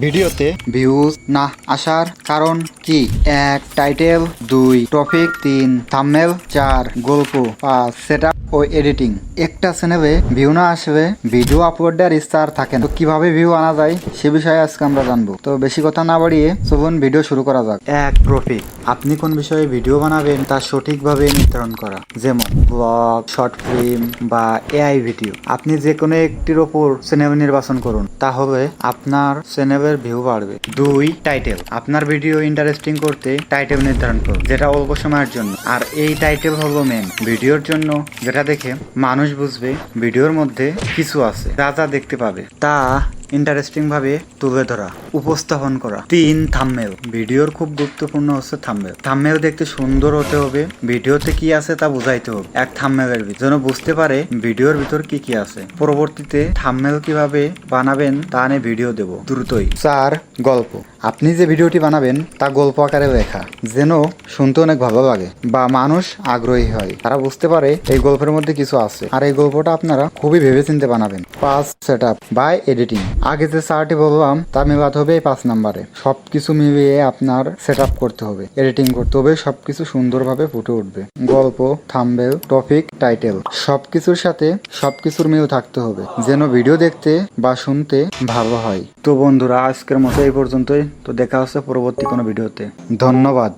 ভিডিওতে ভিউজ না আসার কারণ কি? 1 টাইটেল, 2 টপিক, 3 থাম্বনেল, 4 গল্প, 5 সেটআপ ও এডিটিং। একটা চ্যানেলে ভিউ না আসবে, ভিডিও আপলোডের স্টার থাকে না। তো কিভাবে ভিউ আনা যায় সে বিষয়ে আজকে আমরা জানবো। তো বেশি কথা না বাড়িয়ে চলুন ভিডিও শুরু করা যাক। 1 টপিক, আপনি কোন বিষয়ে ভিডিও বানাবেন তা সঠিকভাবে নির্ধারণ করা, যেমন ব্লগ, শর্ট ফিল্ম বা এআই ভিডিও। আপনি যে কোনো একটির ওপর চ্যানেল নির্বাচন করুন, তাহলে আপনার চ্যানেলের ভিউ বাড়বে। 2 টাইটেল, আপনার ভিডিও ইন্টারেস্টিং করতে টাইটেল নির্ধারণ করুন, যেটা অল্প সময়ের জন্য। আর এই টাইটেল হলো মেন ভিডিওর জন্য, যেটা দেখে মানুষ বুঝবে ভিডিওর মধ্যে কিছু আছে, যা যা দেখতে পাবে তা ইন্টারেস্টিং ভাবে তুলে ধরা, উপস্থাপন করা। 3 থাম্বনেল, ভিডিওর খুব গুরুত্বপূর্ণ হচ্ছে থাম্বনেল। থাম্বনেল দেখতে সুন্দর হতে হবে, ভিডিওতে কি আছে তা বুঝাইতে হবে। এক থাম্বনেলের যেন বুঝতে পারে ভিডিওর ভিতর কি কি আছে। পরবর্তীতে থাম্বনেল কিভাবে বানাবেন তা নিয়ে ভিডিও দেব দ্রুতই। 4 গল্প, আপনি যে ভিডিওটি বানাবেন তা গল্প আকারে লেখা, যেন শুনতে অনেক ভালো লাগে বা মানুষ আগ্রহী হয়, তারা বুঝতে পারে এই গল্পের মধ্যে কিছু আছে। আর এই গল্পটা আপনারা খুবই ভেবেচিন্তে বানাবেন। 5 সেটআপ বা এডিটিং, আগে যে 4টি বললাম তা মেলাতে হবে এই 5 নাম্বারে। সবকিছু মিলিয়ে আপনার সেটআপ করতে হবে, এডিটিং করতে হবে, সবকিছু সুন্দরভাবে ফুটে উঠবে। গল্প, থাম্বনেল, টপিক, টাইটেল সবকিছুর সাথে সবকিছুর মিল থাকতে হবে, যেন ভিডিও দেখতে বা শুনতে ভালো হয়। তো বন্ধুরা, আজকের মতো এই পর্যন্তই। তো দেখা হচ্ছে পরবর্তী কোনো ভিডিওতে। ধন্যবাদ।